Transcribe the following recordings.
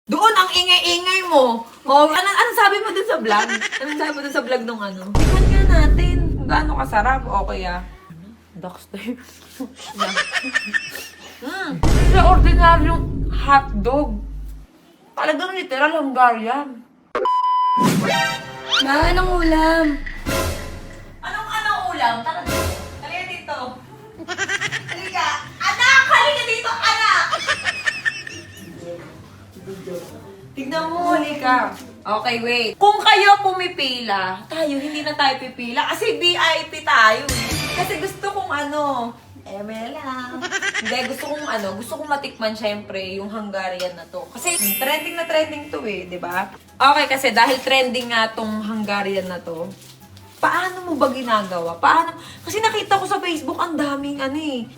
Doon ang ingay-ingay mo. Oh, ano sabi mo dun sa vlog? Anong sabi mo dun sa vlog nung ano? Tingnan nga natin. Kung gaano kasarap. Okay ah. Dexter. Sa ordinaryong hotdog. Talagang literal Hungarian. Ma, anong ulam? Anong ulam? Halika dito. Halika. Anak! Halika dito, anak! Tignan mo, halika. Okay, wait. Kung kayo pumipila, tayo, hindi na tayo pipila kasi VIP tayo eh. Kasi gusto kong lang. Hindi, gusto kong matikman syempre yung Hungarian na to. Kasi trending na trending to eh, di ba? Okay, kasi dahil trending nga tong Hungarian na to, paano mo ba ginagawa? Paano? Kasi nakita ko sa Facebook, ang daming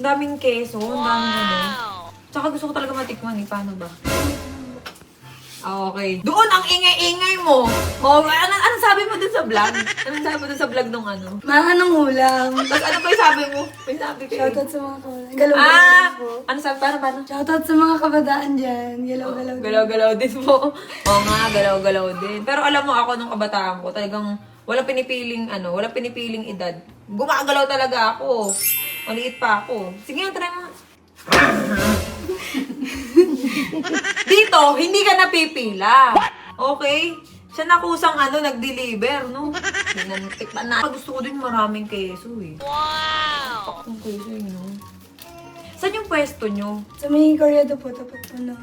daming keso, ang daming Tsaka gusto ko talaga matikman eh, paano ba? Okay. Doon ang ingay-ingay mo. Oh, ano sabi mo dun sa vlog? Anong sabi mo dun sa vlog nung ano? Ma, anong ulam? Tapos ano pa yung sabi mo? May sabi ko eh. Shoutout sa mga kabataan. Galaw-galaw po. Ano sabi? Paano? Shoutout sa mga kabataan dyan. Galaw-galaw. Galaw-galaw din po. Oo nga, galaw-galaw din. Pero alam mo ako nung kabataan ko, talagang walang pinipiling edad. Gumagalaw talaga ako. Maliit pa ako. Sige, try mo. Dito, hindi ka napipila. Okay? Siya na kusang nag-deliver, no? Tikman na. Gusto ko din maraming keso eh. Wow! Pakong keso eh, no? Saan yung pwesto nyo? Sa may Korea po, tapat po ng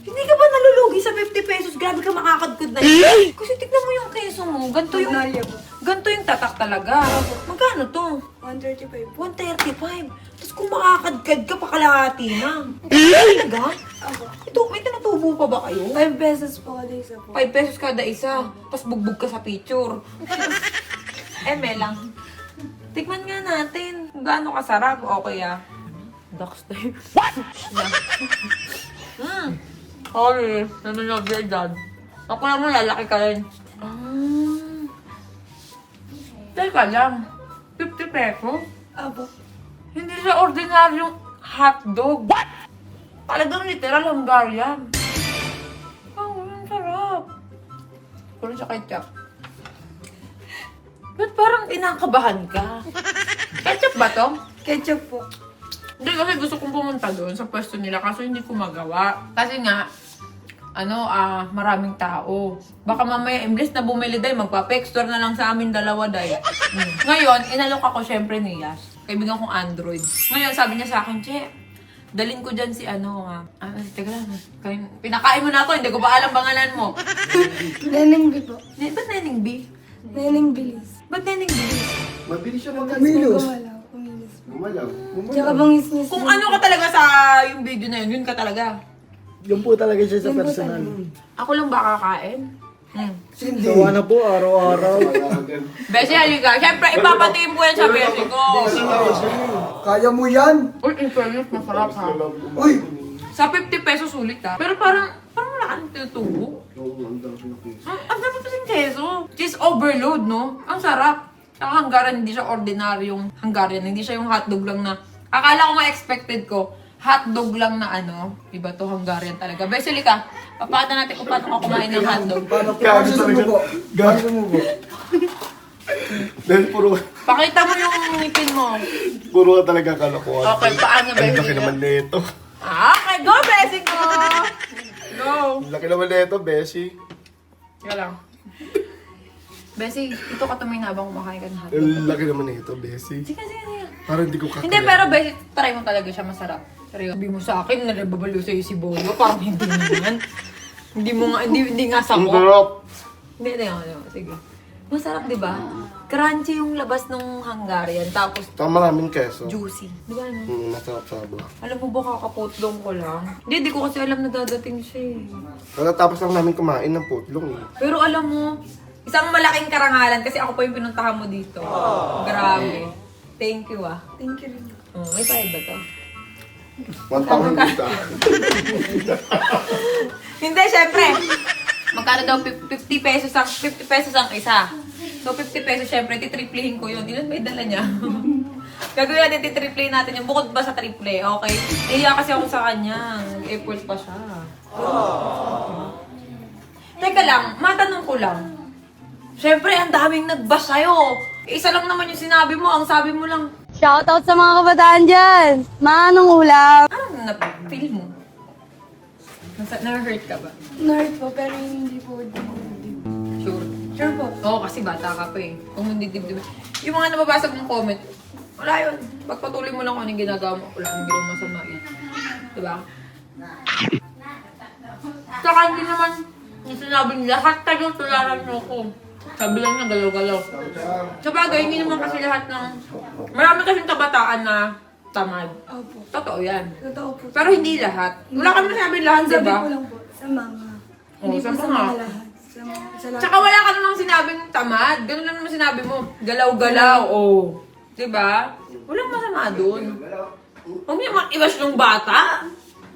Hindi ka ba nalulugi sa 50 pesos? Grabe ka makakadkod na yun. Kasi tignan mo yung keso mo. Ganto yung tatak talaga. Magkano to? 135 po. 135. Tapos kung makakadkad ka, pakalahati na. Talaga? Ito, may tinatubo pa ba kayo? 5 pesos po kada isa po. 5 pesos kada isa. Tapos bugbog ka sa picture. Lang. Tikman nga natin kung gaano kasarap. Okay ah. Dexter. What? Sorry. Nanonood your dad. Ako naman lalaki ka rin. Teka lang. 50 pesos? Apo. Hindi siya ordinaryong hotdog. What? Talagang literal Hungarian. Ang sarap. Kulang siya ketchup. Ba't parang inakabahan ka? Ketchup ba to? Ketchup po. Hindi, kasi gusto kong pumunta doon sa pwesto nila kaso hindi ko magawa. Kasi nga, maraming tao. Baka mamaya, imbes na bumili day, magpa-pexture na lang sa amin dalawa day. Ngayon, inalok ako syempre ni Yash. Kaibigan kong Android. Ngayon, sabi niya sa akin, Che, dalhin ko dyan si teka lang, pinakain mo na ako, hindi ko pa alam pangalan mo. Neneng B po. Ba't Neneng B? Neneng Bilis. Ba't Neneng B? Mabilis siya Kumilos. mag-milos. Kumilos. Gumalaw. Tsaka bangis-ngis. Kung ano ka talaga sa yung video na yun ka talaga. Yun po talaga siya sa Yun po personal. Ako lang ba kakain? Hindi. Gawa na po, araw-araw. Besi, halika. Siyempre, ipapatiin ko yan sa besi ko. Kaya mo yan? Uy, in fairness, masarap ha. Uy! Sa 50 pesos ulit ha. Pero parang wala kang tinutubo. Ang sarap kasing keso. Cheese overload, no? Ang sarap. Saka Hungarian, hindi siya ordinaryong Hungarian. Hindi siya yung hotdog lang na, akala ko ma-expected ko, hotdog lang na iba to Hungarian talaga. Besi, halika. Papakita natin kung paano ka kumain ng hotdog. Paano sumubo? Paano sumubo? Dahil puro Pakita mo yung ngipin mo. ka talaga kalokohan. Okay, paano ba Ang laki naman nito. Okay, go, Besi ko! Go! Ang laki naman nito, Beshi. Teka lang. Besi, ito ka tumingin habang kumakain ka ng hotdog. Ang laki naman nito, Beshi. Sige, sige, sige. Parang hindi ko kakaya. Hindi, pero Besi, try mo talaga siya masarap. Seryoso. Sabi mo sa akin, nalababalo sa'yo si Boyo. Parang hindi naman. Hindi nga Ang sako. sarap. Hindi. Sige. Masarap, di ba? Crunchy yung labas ng Hungarian. Tapos, Saka maraming keso. juicy. Di ba, ano? Masarap sabo. Alam mo ba, kakaputlong ko lang? Hindi ko kasi alam na dadating siya eh. Tapos lang namin kumain ng putlong eh. Pero alam mo, isang malaking karangalan kasi ako pa yung pinuntahan mo dito. Grabe. Thank you ah. Thank you rin. May bayad ba to? 1,000 dito. Hindi, syempre. Magkano daw 50 pesos ang isa. So 50 pesos syempre, titriplihin ko yun. Ilan ba yung dala niya? Gagawin natin, titriple natin yung bukod ba sa triple, okay? Iya kasi ako sa kanya. Nag-effort pa siya. lang, matanong ko lang. Siyempre, ang daming nag-bash sa'yo. Isa lang naman yung sinabi mo, ang sabi mo lang, Shoutout sa mga kabataan dyan! Manong ulam! anong na-feel mo? Na-hurt ka ba? Nerd po, pero hindi po dibdib. Sure. Sure po. Oo, kasi bata ka pa eh. Kung hindi dibdib. Yung mga nababasa mong comment, wala yun. Pagpatuloy mo lang kung anong ginagawa mo, wala kang ginawang masama eh. Diba? Saka hindi naman yung sinabing lahat kayo tularan mo ko. Sabi lang na galaw-galaw. Sa bagay, hindi naman kasi lahat ng... Marami kasing kabataan na tamad. Opo. Totoo yan. Totoo po. Pero hindi lahat. Wala kang masabi lahat, Sabi diba? ko lang po, sa mga. Oo, Hindi sa po sa mga. mga lahat. Sa lahat. Tsaka wala ka namang sinabing tamad. Ganun lang naman sinabi mo. Galaw-galaw. Oh. Diba? Walang masama dun. Huwag niya mag-iwas yung bata.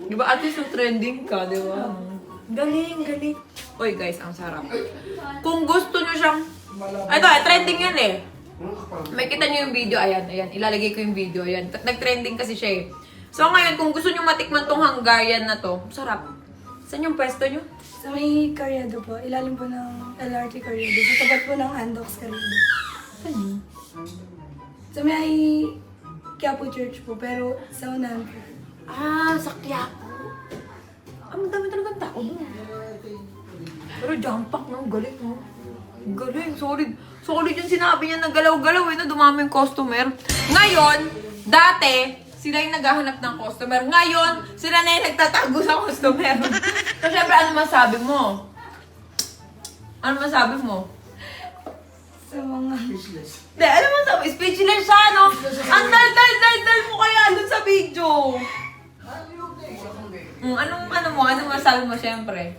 Diba? At least yung trending ka, diba? Galing, galing. Uy guys, ang sarap. Kung gusto nyo siyang... Ito, trending yan eh. May kita nyo yung video. Ayan, ayan. Ilalagay ko yung video. Ayan. Nag-trending kasi siya eh. So ngayon, kung gusto nyo matikman tong Hungarian na to, sarap. Saan yung pwesto nyo? Sa may Carriedo po, ilalim po ng LRT Carriedo. Sa tapat po ng Andox Carriedo. Sa may Quiapo Church po, pero sa unahan po. Ah, sa Quiapo. Ang dami talagang tao doon. Pero jump pack, no? Galing, no? Galing, solid. Solid yung sinabi niya na galaw-galaw, eh, na dumami yung customer. Ngayon, dati, sila yung naghahanap ng customer. Ngayon, sila na yung nagtatago sa customer. So, syempre, ano masabi mo? Ano masabi mo? Sa mga... Hindi, ano masabi? Speechless siya, no? Ang dal mo kaya doon sa video. Anong masabi mo, syempre?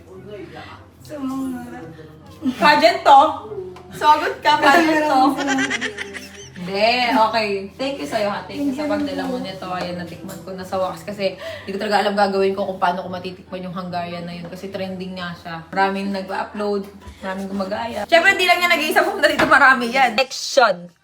Sa mga... Pageant to? Sagot ka, pageant to? Hindi, okay. Thank you sa'yo ha. Thank you sa pagdala mo nito. Ayan, natikman ko na sa wakas kasi hindi ko talaga alam gagawin ko kung paano ko matitikman yung Hungarian na yun kasi trending nga siya. Maraming nag-upload, maraming gumagaya. Siyempre, hindi lang yan nag-iisa po na dito marami yan. Action!